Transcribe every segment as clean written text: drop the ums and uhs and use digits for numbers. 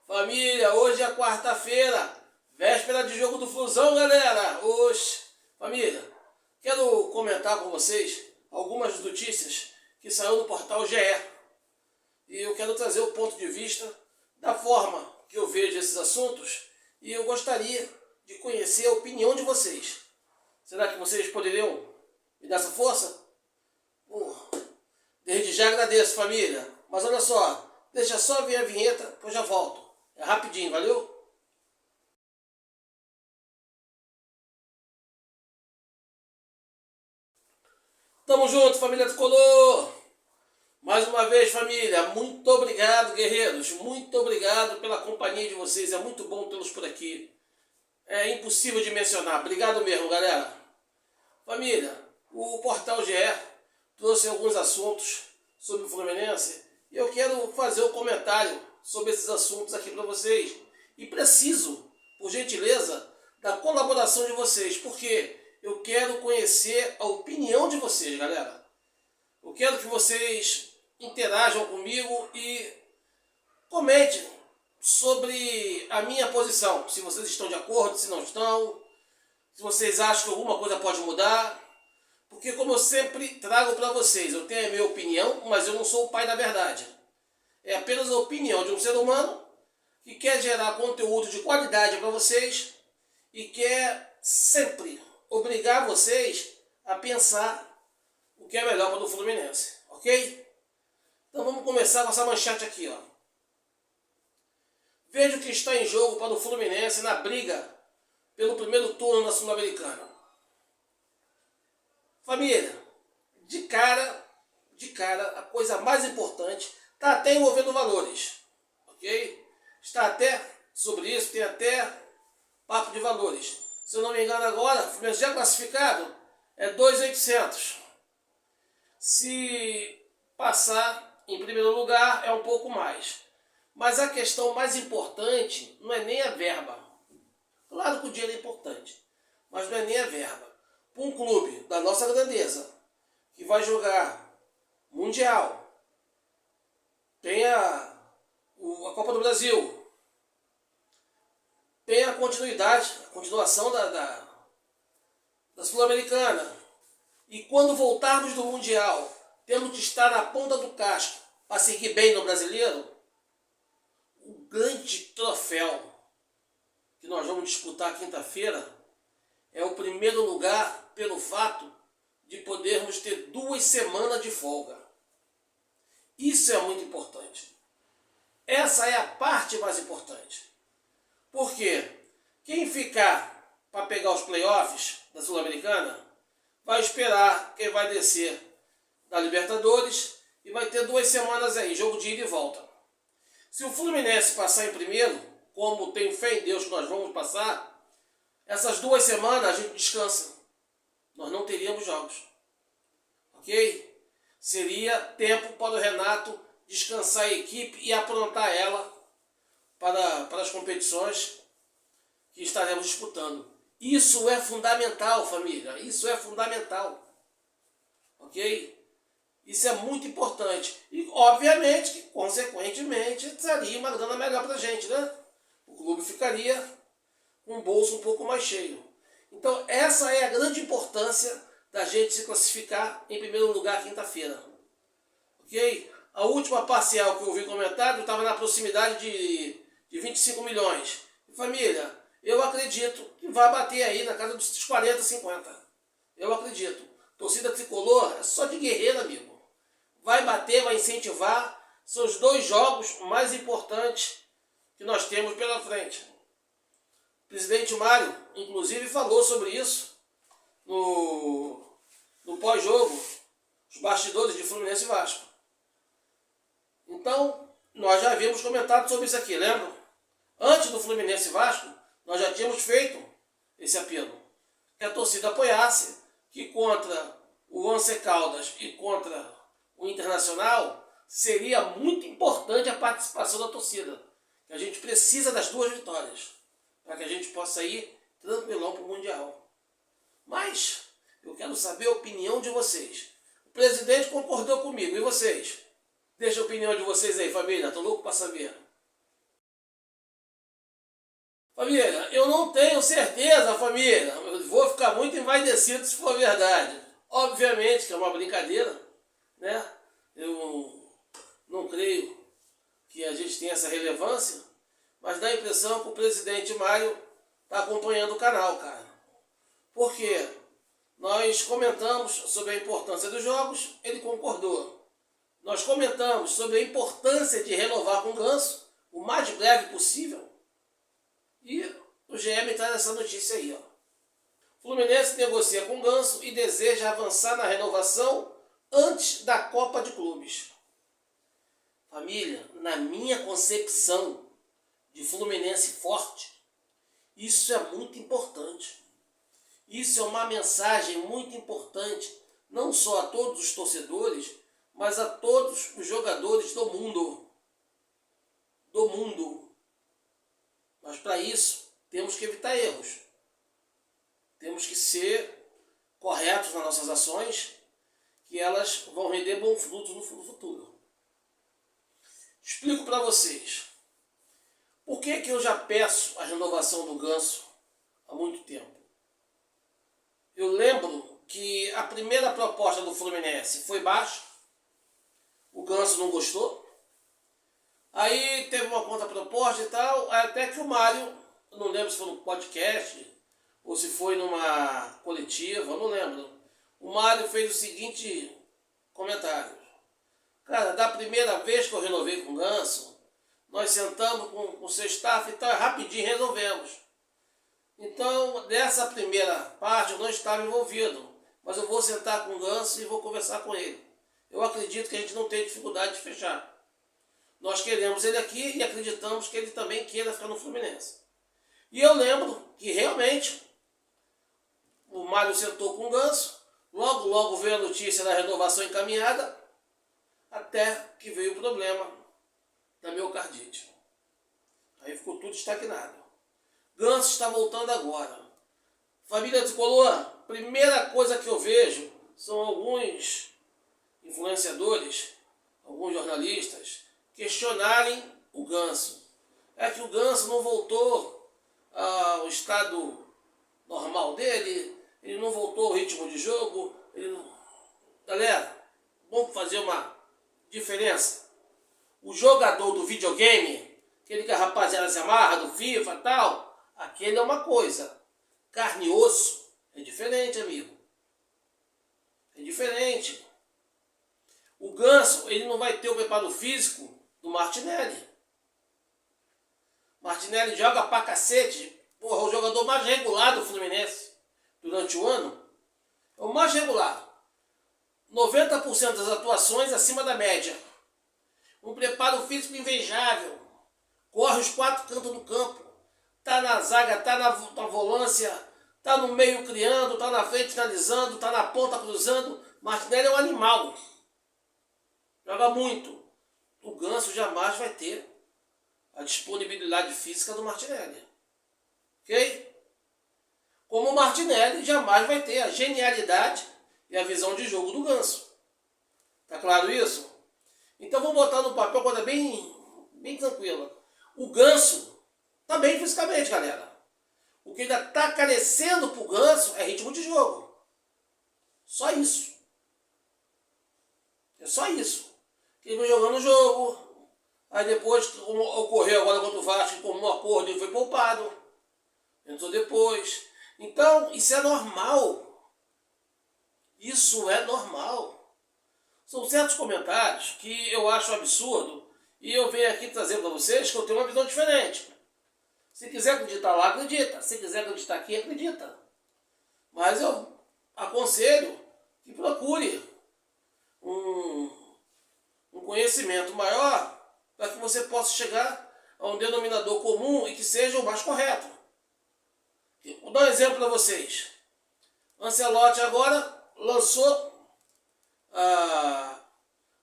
Família, hoje é quarta-feira, véspera de jogo do Flusão, galera. Oxe, família, quero comentar com vocês algumas notícias que saíram no portal GE. E eu quero trazer o ponto de vista da forma que eu vejo esses assuntos e eu gostaria de conhecer a opinião de vocês. Será que vocês poderiam me dar essa força? Desde já agradeço, família. Mas olha só, deixa só vir a vinheta que eu já volto. É rapidinho, valeu? Tamo junto, família Tricolor! Mais uma vez, família, muito obrigado, guerreiros. Muito obrigado pela companhia de vocês. É muito bom tê-los por aqui. É impossível de mencionar. Obrigado mesmo, galera. Família, o Portal GE trouxe alguns assuntos sobre o Fluminense e eu quero fazer um comentário sobre esses assuntos aqui para vocês. E preciso, por gentileza, da colaboração de vocês, porque eu quero conhecer a opinião de vocês, galera. Eu quero que vocês interajam comigo e comentem sobre a minha posição. Se vocês estão de acordo, se não estão, se vocês acham que alguma coisa pode mudar. Porque como eu sempre trago para vocês, eu tenho a minha opinião, mas eu não sou o pai da verdade. É apenas a opinião de um ser humano que quer gerar conteúdo de qualidade para vocês e quer sempre obrigar vocês a pensar o que é melhor para o Fluminense, ok? Então vamos começar com essa manchete aqui, ó. Veja o que está em jogo para o Fluminense na briga pelo primeiro turno na Sul-Americana. Família, de cara, a coisa mais importante está até envolvendo valores, ok? Está até sobre isso, tem até papo de valores. Se eu não me engano agora, o Fluminense já classificado é 2.800. Se passar em primeiro lugar é um pouco mais. Mas a questão mais importante não é nem a verba. Claro que o dinheiro é importante, mas não é nem a verba. Para um clube da nossa grandeza, que vai jogar Mundial, tem a Copa do Brasil, tem a continuação da Sul-Americana, e quando voltarmos do Mundial, temos que estar na ponta do casco para seguir bem no Brasileiro. O grande troféu que nós vamos disputar quinta-feira é o primeiro lugar pelo fato de podermos ter 2 semanas de folga. Isso é muito importante. Essa é a parte mais importante. Porque quem ficar para pegar os playoffs da Sul-Americana vai esperar quem vai descer da Libertadores e vai ter 2 semanas aí, jogo de ida e volta. Se o Fluminense passar em primeiro, como tenho fé em Deus que nós vamos passar, essas 2 semanas a gente descansa. Nós não teríamos jogos. Ok? Seria tempo para o Renato descansar a equipe e aprontar ela para as competições que estaremos disputando. Isso é fundamental, família. Isso é fundamental. Ok? Isso é muito importante. E, obviamente, que, consequentemente, seria uma grana melhor para a gente, né? O clube ficaria com o bolso um pouco mais cheio. Então, essa é a grande importância da gente se classificar em primeiro lugar quinta-feira. Ok? A última parcial que eu vi comentário estava na proximidade de 25 milhões. E, família, eu acredito que vai bater aí na casa dos 40, 50. Eu acredito. Torcida tricolor é só de guerreiro, amigo. Vai bater, vai incentivar. São os 2 jogos mais importantes que nós temos pela frente. O presidente Mário, inclusive, falou sobre isso no pós-jogo, os bastidores de Fluminense e Vasco. Então, nós já havíamos comentado sobre isso aqui, lembram? Antes do Fluminense e Vasco, nós já tínhamos feito esse apelo. Que a torcida apoiasse, que contra o Once Caldas e contra o Internacional, seria muito importante a participação da torcida. Que a gente precisa das 2 vitórias, para que a gente possa ir tranquilão para o Mundial. Mas eu quero saber a opinião de vocês. O presidente concordou comigo, e vocês? Deixa a opinião de vocês aí, família, estou louco para saber. Família, eu não tenho certeza, família. Eu vou ficar muito envaidecido se for verdade. Obviamente que é uma brincadeira, né? Eu não creio que a gente tenha essa relevância, mas dá a impressão que o presidente Mário está acompanhando o canal, cara. Por quê? Nós comentamos sobre a importância dos jogos, ele concordou. Nós comentamos sobre a importância de renovar com o Ganso o mais breve possível. E o GM traz essa notícia aí, ó. Fluminense negocia com o Ganso e deseja avançar na renovação antes da Copa de Clubes. Família, na minha concepção de Fluminense forte, isso é muito importante. Isso é uma mensagem muito importante, não só a todos os torcedores, mas a todos os jogadores do mundo. Do mundo. Mas para isso, temos que evitar erros. Temos que ser corretos nas nossas ações, que elas vão render bom fruto no futuro. Explico para vocês. Por que eu já peço a renovação do Ganso há muito tempo? Eu lembro que a primeira proposta do Fluminense foi baixa, o Ganso não gostou, aí teve uma contraproposta e tal, até que o Mário, eu não lembro se foi no podcast ou se foi numa coletiva, eu não lembro, o Mário fez o seguinte comentário: cara, da primeira vez que eu renovei com o Ganso, nós sentamos com o seu staff e tal, rapidinho resolvemos. Então, dessa primeira parte eu não estava envolvido, mas eu vou sentar com o Ganso e vou conversar com ele. Eu acredito que a gente não tem dificuldade de fechar. Nós queremos ele aqui e acreditamos que ele também queira ficar no Fluminense. E eu lembro que realmente o Mário sentou com o Ganso, logo veio a notícia da renovação encaminhada, até que veio o problema da miocardite. Aí ficou tudo estagnado. Ganso está voltando agora. Família Tricolor, primeira coisa que eu vejo são alguns influenciadores, alguns jornalistas, questionarem o Ganso. É que o Ganso não voltou ao estado normal dele, ele não voltou ao ritmo de jogo. Galera, vamos fazer uma diferença. O jogador do videogame, aquele que a rapaziada se amarra, do FIFA e tal, aquele é uma coisa. Carne e osso é diferente, amigo. É diferente. O Ganso, ele não vai ter o preparo físico do Martinelli. Martinelli joga pra cacete. Porra, o jogador mais regular do Fluminense durante o ano. É o mais regular. 90% das atuações acima da média. Um preparo físico invejável. Corre os 4 cantos do campo. Tá na zaga, tá na volância, tá no meio criando, tá na frente finalizando, tá na ponta cruzando. Martinelli é um animal. Joga muito. O Ganso jamais vai ter a disponibilidade física do Martinelli. Ok? Como o Martinelli jamais vai ter a genialidade e a visão de jogo do Ganso. Tá claro isso? Então vamos botar no papel uma coisa bem tranquila. O Ganso tá bem fisicamente, galera. O que ainda tá carecendo pro Ganso é ritmo de jogo. Só isso. É só isso. Ele vai jogando o jogo. Aí depois, como ocorreu agora contra o Vasco, como um acordo, ele foi poupado. Entrou depois. Então, isso é normal. Isso é normal. São certos comentários que eu acho absurdo e eu venho aqui trazer para vocês que eu tenho uma visão diferente. Se quiser acreditar lá, acredita. Se quiser acreditar aqui, acredita. Mas eu aconselho que procure um conhecimento maior para que você possa chegar a um denominador comum e que seja o mais correto. Vou dar um exemplo para vocês. Ancelotti agora lançou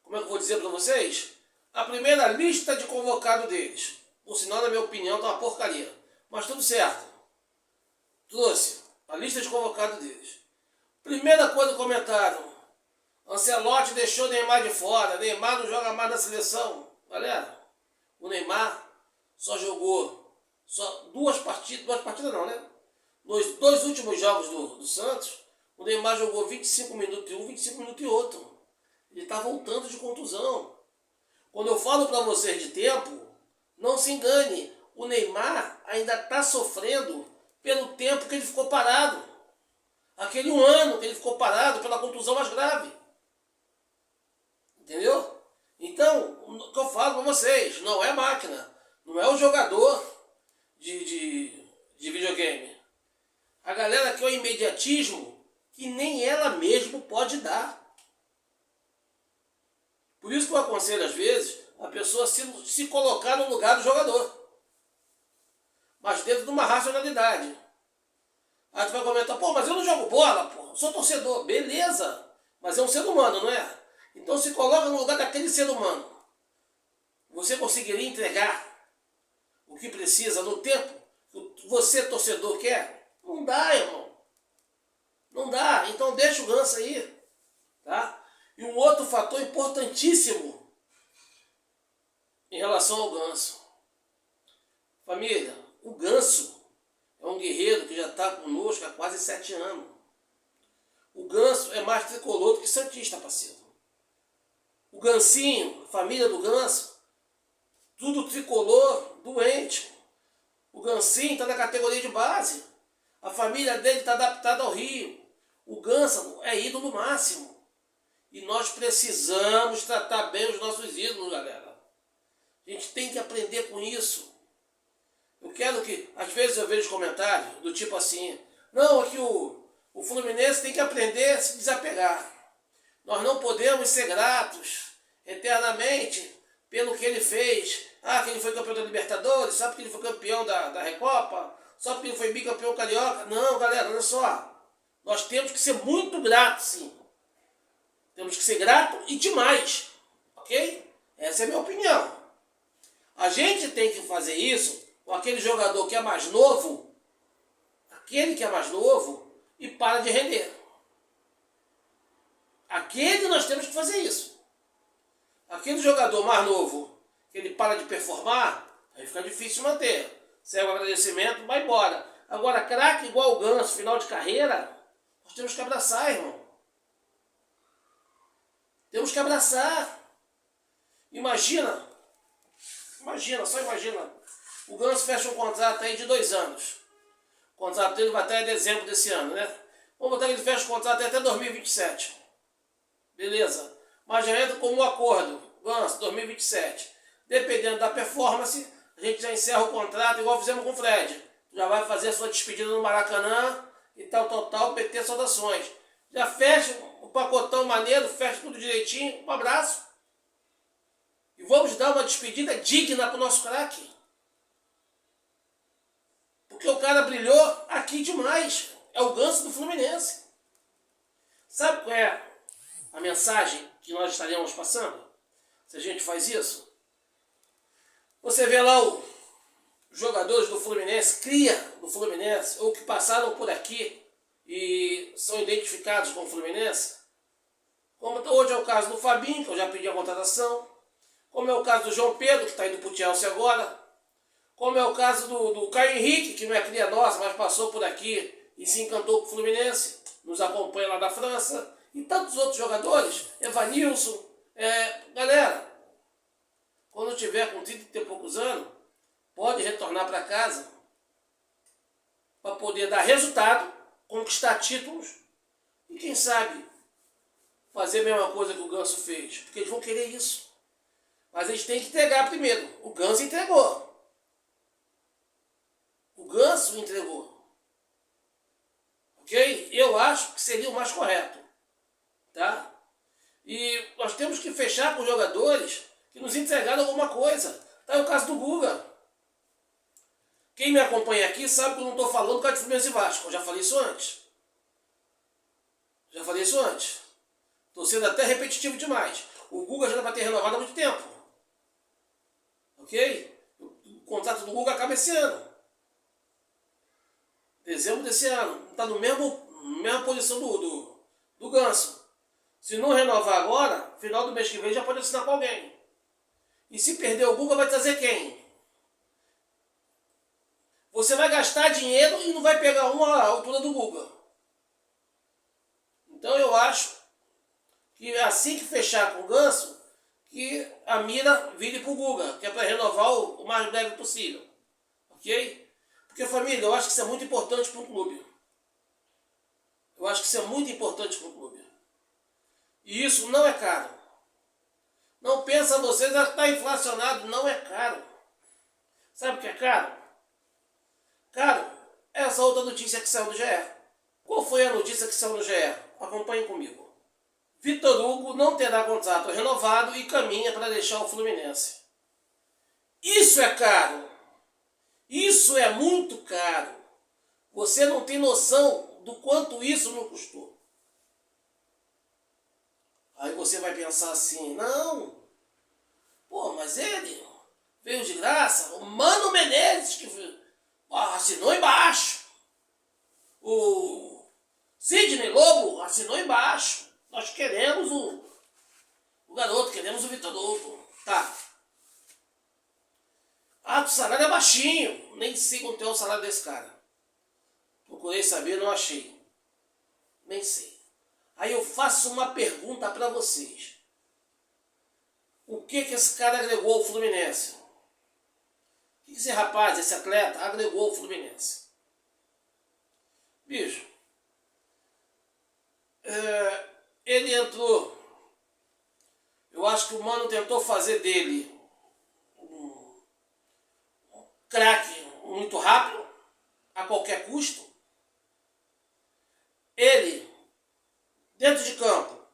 como é que eu vou dizer para vocês? A primeira lista de convocado deles. Por sinal, na minha opinião, tá uma porcaria. Mas tudo certo. Trouxe a lista de convocado deles. Primeira coisa do comentário. Ancelotti deixou Neymar de fora. Neymar não joga mais na seleção. Galera, o Neymar só jogou Só duas partidas não, né? Nos dois últimos jogos do Santos, o Neymar jogou 25 minutos em um, 25 minutos em outro. Ele está voltando de contusão. Quando eu falo para vocês de tempo, não se engane. O Neymar ainda está sofrendo pelo tempo que ele ficou parado. Aquele 1 ano que ele ficou parado pela contusão mais grave. Entendeu? Então, o que eu falo para vocês, não é máquina. Não é o jogador de videogame. A galera quer o imediatismo que nem ela mesma pode dar. Por isso que eu aconselho, às vezes, a pessoa se colocar no lugar do jogador. Mas dentro de uma racionalidade. Aí tu vai comentar, pô, mas eu não jogo bola, pô, sou torcedor. Beleza, mas é um ser humano, não é? Então se coloca no lugar daquele ser humano. Você conseguiria entregar o que precisa no tempo que você, torcedor, quer? Não dá, irmão. Não dá. Então deixa o Ganso aí. Tá? E um outro fator importantíssimo em relação ao Ganso. Família, o Ganso é um guerreiro que já está conosco há quase 7 anos. O Ganso é mais tricolor do que santista, parceiro. O Gansinho, a família do Ganso, tudo tricolor, doente. O Gansinho está na categoria de base. A família dele está adaptada ao Rio. O Ganso é ídolo máximo. E nós precisamos tratar bem os nossos ídolos, galera. A gente tem que aprender com isso. Eu quero que, às vezes eu vejo comentários do tipo assim, não, aqui o Fluminense tem que aprender a se desapegar. Nós não podemos ser gratos eternamente pelo que ele fez. Ah, que ele foi campeão da Libertadores, sabe que ele foi campeão da Recopa, só porque ele foi bicampeão carioca. Não, galera, olha só. Nós temos que ser muito gratos, sim. Temos que ser gratos e demais. Ok? Essa é a minha opinião. A gente tem que fazer isso com aquele jogador que é mais novo, aquele que é mais novo e para de render. Aquele nós temos que fazer isso. Aquele jogador mais novo, que ele para de performar, aí fica difícil manter. Segue o agradecimento, vai embora. Agora, craque igual o Ganso, final de carreira, nós temos que abraçar, irmão. Temos que abraçar. Imagina, só imagina. O Ganso fecha um contrato aí de 2 anos. O contrato dele vai até dezembro desse ano, né? Vamos botar que ele fecha o contrato até 2027. Beleza. Mas já entra como um acordo. Ganso, 2027. Dependendo da performance, a gente já encerra o contrato igual fizemos com o Fred. Já vai fazer a sua despedida no Maracanã e tal, PT saudações. Já fecha o pacotão maneiro, fecha tudo direitinho. Um abraço. E vamos dar uma despedida digna para o nosso craque. Porque o cara brilhou aqui demais. É o Ganso do Fluminense. Sabe qual é a mensagem que nós estaremos passando? Se a gente faz isso? Você vê lá os jogadores do Fluminense, cria do Fluminense, ou que passaram por aqui e são identificados com o Fluminense. Como hoje é o caso do Fabinho, que eu já pedi a contratação. Como é o caso do João Pedro, que está indo para o Chelsea agora. Como é o caso do Caio Henrique, que não é cria nossa, mas passou por aqui e se encantou com o Fluminense. Nos acompanha lá da França. E tantos outros jogadores. Evanilson. Galera, quando tiver com 30 e poucos anos, pode retornar para casa para poder dar resultado, conquistar títulos e quem sabe fazer a mesma coisa que o Ganso fez. Porque eles vão querer isso. Mas eles têm que entregar primeiro. O Ganso entregou. O Ganso entregou. Ok? Eu acho que seria o mais correto. Tá? E nós temos que fechar com os jogadores que nos entregaram alguma coisa. Tá? É o caso do Guga. Quem me acompanha aqui sabe que eu não estou falando por causa de Fluminense e Vasco. Eu já falei isso antes. Estou sendo até repetitivo demais. O Guga já era para ter renovado há muito tempo. Ok? O contrato do Guga acaba esse ano. Dezembro desse ano. Está no mesma posição do Ganso. Se não renovar agora, final do mês que vem já pode assinar com alguém. E se perder o Guga, vai trazer quem? você vai gastar dinheiro e não vai pegar uma à altura do Guga. Então eu acho que assim que fechar com o Ganso, que a mira vire pro Guga, que é para renovar o mais breve possível. Ok? Porque, família, eu acho que isso é muito importante para o clube. Eu acho que isso é muito importante para o clube. E isso não é caro. Não pensa vocês, está inflacionado, não é caro. Sabe o que é caro? Caro, essa outra notícia que saiu do GE. Qual foi a notícia que saiu do GE? Acompanhe comigo. Vitor Hugo não terá contrato renovado e caminha para deixar o Fluminense. Isso é caro. Isso é muito caro. Você não tem noção do quanto isso não custou. Aí você vai pensar assim, não, pô, mas ele veio de graça. O Mano Menezes que assinou embaixo. O Sidney Lobo assinou embaixo. Nós queremos o garoto, queremos o Vitor Hugo. Tá. Ah, o salário é baixinho. Nem sei quanto é o salário desse cara. Procurei saber, não achei. Nem sei. Aí eu faço uma pergunta para vocês. O que esse cara agregou ao Fluminense? O que esse rapaz, esse atleta, agregou ao Fluminense? Bicho, ele entrou. Eu acho que o Mano tentou fazer dele um craque muito rápido, a qualquer custo. Ele, dentro de campo,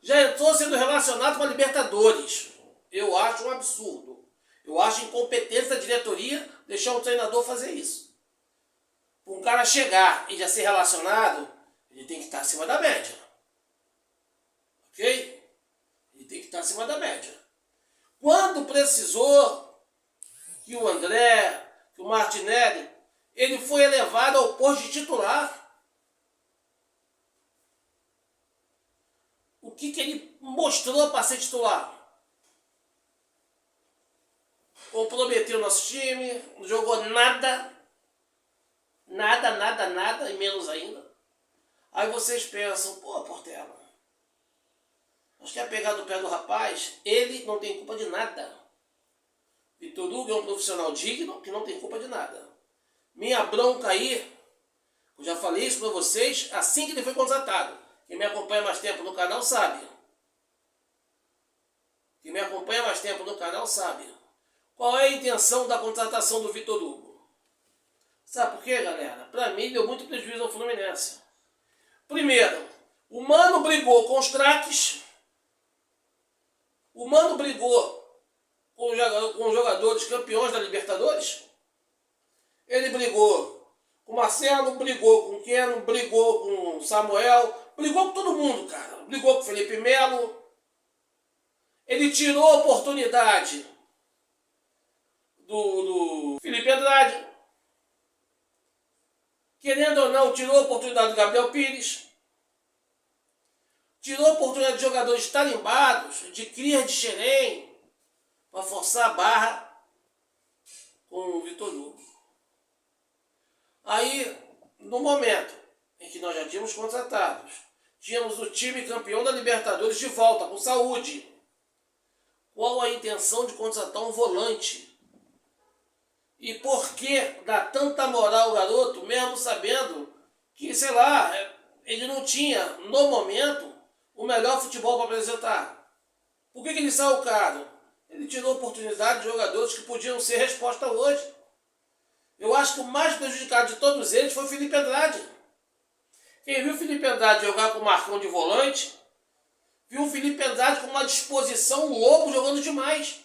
já entrou sendo relacionado com a Libertadores. Eu acho um absurdo. Eu acho incompetência da diretoria deixar um treinador fazer isso. Para um cara chegar e já ser relacionado, ele tem que estar acima da média. Ok? Ele tem que estar acima da média. Quando precisou que o André, que o Martinelli, ele foi elevado ao posto de titular. O que ele mostrou para ser titular? Comprometeu o nosso time, não jogou nada. Nada, e menos ainda. Aí vocês pensam, pô, Portela, acho que é pegar do pé do rapaz, ele não tem culpa de nada. Vitor Hugo é um profissional digno que não tem culpa de nada. Minha bronca aí, eu já falei isso para vocês assim que ele foi contratado. Quem me acompanha mais tempo no canal sabe. Quem me acompanha mais tempo no canal sabe. Qual é a intenção da contratação do Vitor Hugo? Sabe por quê, galera? Para mim deu muito prejuízo ao Fluminense. Primeiro, o Mano brigou com os craques. O Mano brigou com os jogadores campeões da Libertadores. Ele brigou com o Marcelo, brigou com o Keno, brigou com o Samuel, brigou com todo mundo, cara. Brigou com o Felipe Melo. Ele tirou a oportunidade do Felipe Andrade. Querendo ou não, tirou a oportunidade do Gabriel Pires. Tirou a oportunidade de jogadores tarimbados, de Cria de Xerém, para forçar a barra com o Vitor Hugo. Aí, no momento em que nós já tínhamos contratados, tínhamos o time campeão da Libertadores de volta, com saúde. Qual a intenção de contratar um volante? E por que dar tanta moral ao garoto, mesmo sabendo que, sei lá, ele não tinha, no momento, o melhor futebol para apresentar? Por que ele saiu caro? Ele tirou a oportunidade de jogadores que podiam ser resposta hoje. Eu acho que o mais prejudicado de todos eles foi o Felipe Andrade. Quem viu o Felipe Andrade jogar com o Marcão de volante, viu o Felipe Andrade com uma disposição louco, jogando demais.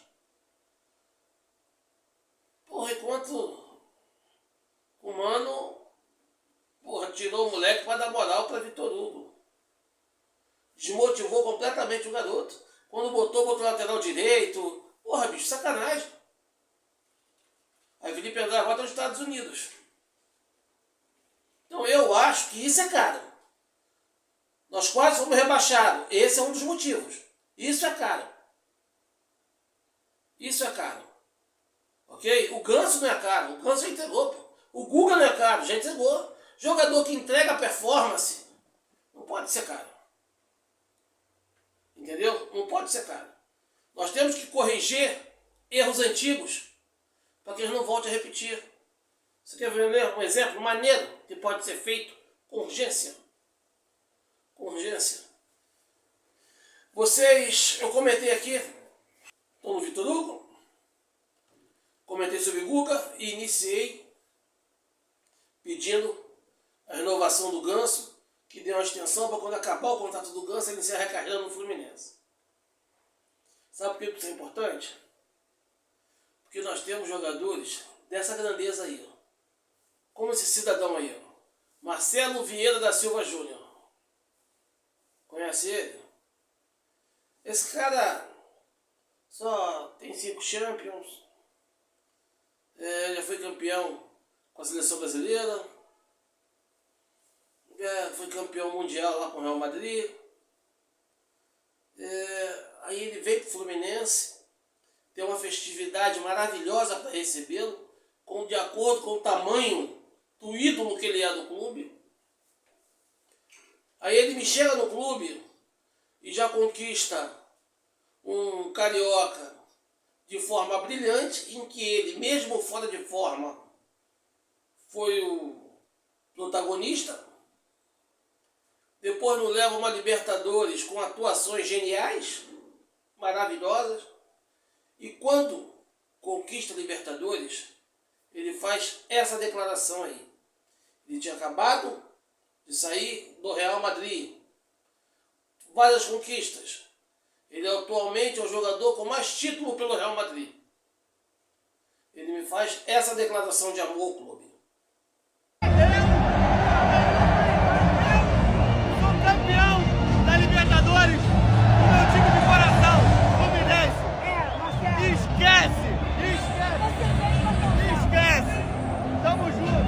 Porra, enquanto o Mano, porra, tirou o moleque para dar moral para Vitor Hugo. Desmotivou completamente o garoto. Quando botou lateral direito. Porra, bicho, sacanagem. Aí Felipe Andrade agora está nos Estados Unidos. Então eu acho que isso é caro. Nós quase fomos rebaixados. Esse é um dos motivos. Isso é caro. Isso é caro. Ok? O Ganso não é caro, o Ganso já entregou. Pô. O Guga não é caro, já entregou. Jogador que entrega performance não pode ser caro. Entendeu? Não pode ser caro. Nós temos que corrigir erros antigos para que eles não voltem a repetir. Você quer ver um exemplo maneiro que pode ser feito com urgência? Com urgência. Eu comentei aqui, estou no Vitor Hugo, comentei sobre Guga e iniciei pedindo a renovação do Ganso, que deu uma extensão para quando acabar o contrato do Ganso ele iniciar a carreira no Fluminense. Sabe por que isso é importante? Porque nós temos jogadores dessa grandeza aí, ó. Como esse cidadão aí, ó. Marcelo Vieira da Silva Júnior. Conhece ele? Esse cara só tem 5 Champions. Já foi campeão com a seleção brasileira. Foi campeão mundial lá com o Real Madrid. Aí ele veio para o Fluminense. Tem uma festividade maravilhosa para recebê-lo, de acordo com o tamanho do ídolo que ele é do clube. Aí ele me chega no clube e já conquista um carioca de forma brilhante, em que ele, mesmo fora de forma, foi o protagonista. Depois nos leva uma Libertadores com atuações geniais, maravilhosas. E quando conquista a Libertadores, ele faz essa declaração aí. Ele tinha acabado de sair do Real Madrid. Várias conquistas. Ele atualmente é o jogador com mais título pelo Real Madrid. Ele me faz essa declaração de amor ao clube. Sou campeão da Libertadores do meu time de coração, Fluminense. Esquece! Tamo junto!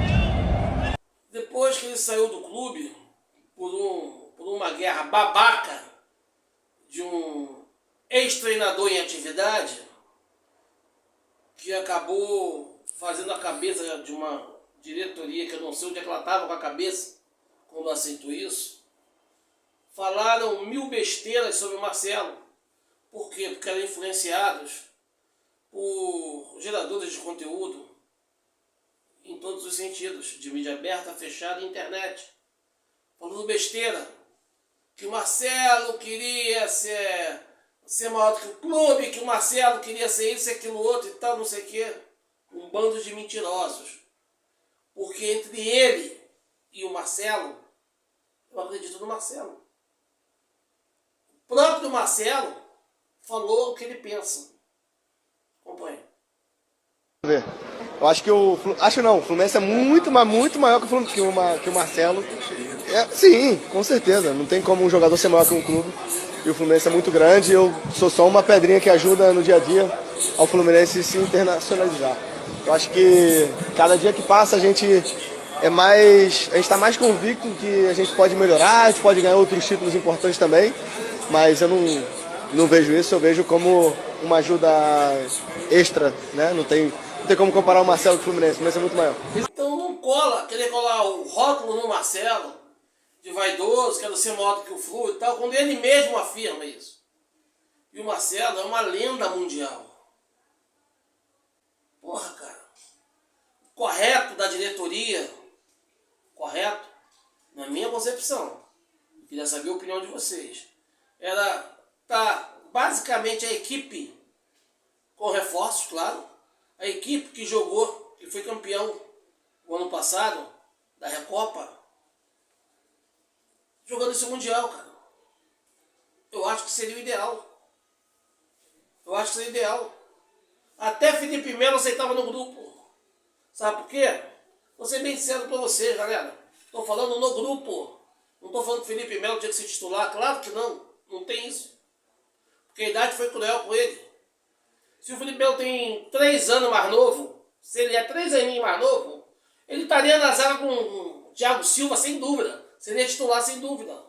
Depois que ele saiu do clube por uma guerra babaca de um ex-treinador em atividade, que acabou fazendo a cabeça de uma diretoria, que eu não sei onde é que ela estava com a cabeça quando aceitou isso. Falaram 1000 besteiras sobre o Marcelo. Por quê? Porque eram influenciados por geradores de conteúdo em todos os sentidos, de mídia aberta, fechada e internet. Falando besteira, que o Marcelo queria ser maior do que o clube, que o Marcelo queria ser isso, aquilo, outro e tal, não sei o quê. Um bando de mentirosos. Porque entre ele e o Marcelo, eu acredito no Marcelo. O próprio Marcelo falou o que ele pensa. Acompanhe. Eu acho que o Fluminense é muito, mas muito maior que o Marcelo. Sim, com certeza. Não tem como um jogador ser maior que um clube. E o Fluminense é muito grande. Eu sou só uma pedrinha que ajuda no dia a dia ao Fluminense se internacionalizar. Eu acho que cada dia que passa a gente está mais convicto que a gente pode melhorar, a gente pode ganhar outros títulos importantes também. Mas eu não vejo isso, eu vejo como uma ajuda extra, né? Não tem como comparar o Marcelo com o Fluminense, mas é muito maior. Então não querer colar o rótulo no Marcelo, de vaidoso, quero ser maior do que o Flu e tal, quando ele mesmo afirma isso. E o Marcelo é uma lenda mundial. Porra, cara. Correto da diretoria, correto, na minha concepção, eu queria saber a opinião de vocês, era basicamente a equipe com reforços, claro, a equipe que jogou, que foi campeão o ano passado, da Recopa, jogando esse Mundial, cara. Eu acho que seria o ideal. Até Felipe Melo aceitava no grupo. Sabe por quê? Vou ser bem sincero pra vocês, galera. Tô falando no grupo. Não tô falando que Felipe Melo tinha que se titular. Claro que não. Não tem isso. Porque a idade foi cruel com ele. Se o Felipe Melo tem 3 anos mais novo, se ele é 3 aninhos mais novo, ele estaria na zaga com o Thiago Silva, sem dúvida. Seria titular, sem dúvida.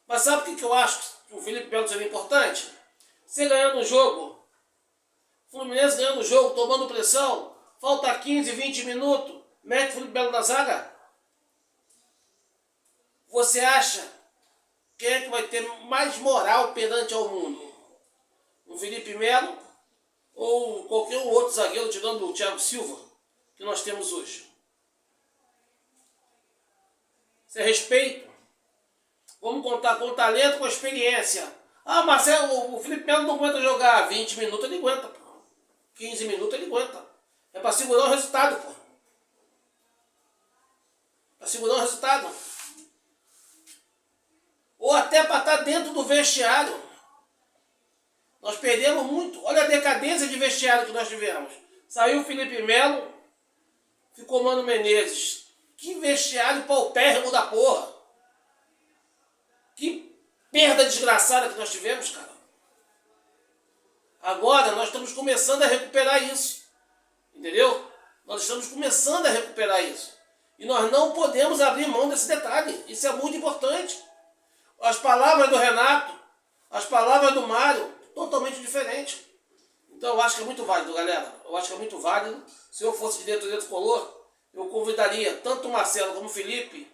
Mas sabe o que eu acho que o Felipe Melo seria importante? Você ganhando o jogo, Fluminense ganhando o jogo, tomando pressão, falta 15, 20 minutos, mete o Felipe Melo na zaga. Você acha quem é que vai ter mais moral perante ao mundo? O Felipe Melo ou qualquer outro zagueiro, tirando o Thiago Silva, que nós temos hoje? Isso é respeito. Vamos contar com talento, com experiência. Ah, Marcelo, o Felipe Melo não aguenta jogar. 20 minutos ele aguenta, pô. 15 minutos ele aguenta. É para segurar o resultado, pô. Para segurar o resultado. Ou até para estar dentro do vestiário. Nós perdemos muito. Olha a decadência de vestiário que nós tivemos. Saiu o Felipe Melo, ficou Mano Menezes. Que vestiário paupérrimo da porra. Que perda desgraçada que nós tivemos, cara. Agora nós estamos começando a recuperar isso. Entendeu? Nós estamos começando a recuperar isso. E nós não podemos abrir mão desse detalhe. Isso é muito importante. As palavras do Renato, as palavras do Mário, totalmente diferentes. Então eu acho que é muito válido, galera. Eu acho que é muito válido. Se eu fosse diretoria tricolor, eu convidaria tanto o Marcelo como o Felipe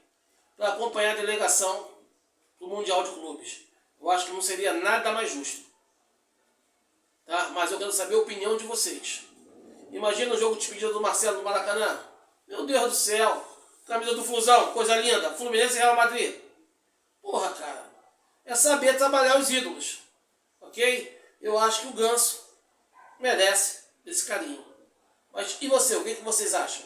para acompanhar a delegação do Mundial de Clubes. Eu acho que não seria nada mais justo. Tá? Mas eu quero saber a opinião de vocês. Imagina o jogo de despedida do Marcelo no Maracanã. Meu Deus do céu. Camisa do Flusão, coisa linda. Fluminense e Real Madrid. Porra, cara. É saber trabalhar os ídolos. Ok? Eu acho que o Ganso merece esse carinho. Mas e você? O que vocês acham?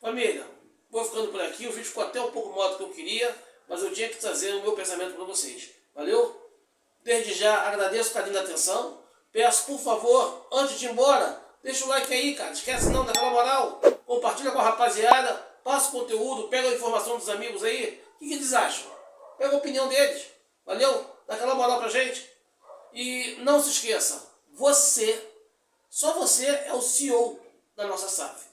Família, vou ficando por aqui. O vídeo ficou até um pouco maior do que eu queria, mas eu tinha que trazer o meu pensamento para vocês. Valeu? Desde já agradeço o carinho da atenção. Peço, por favor, antes de ir embora, deixa o like aí, cara. Esquece não, daquela moral. Compartilha com a rapaziada. Passa o conteúdo, pega a informação dos amigos aí. O que eles acham? Pega a opinião deles. Valeu? Dá aquela moral pra gente. E não se esqueça, você, só você é o CEO da nossa SAF.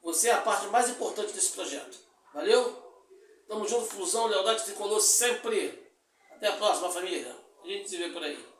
Você é a parte mais importante desse projeto. Valeu? Tamo junto, Flusão, lealdade tricolor sempre. Até a próxima, família. A gente se vê por aí.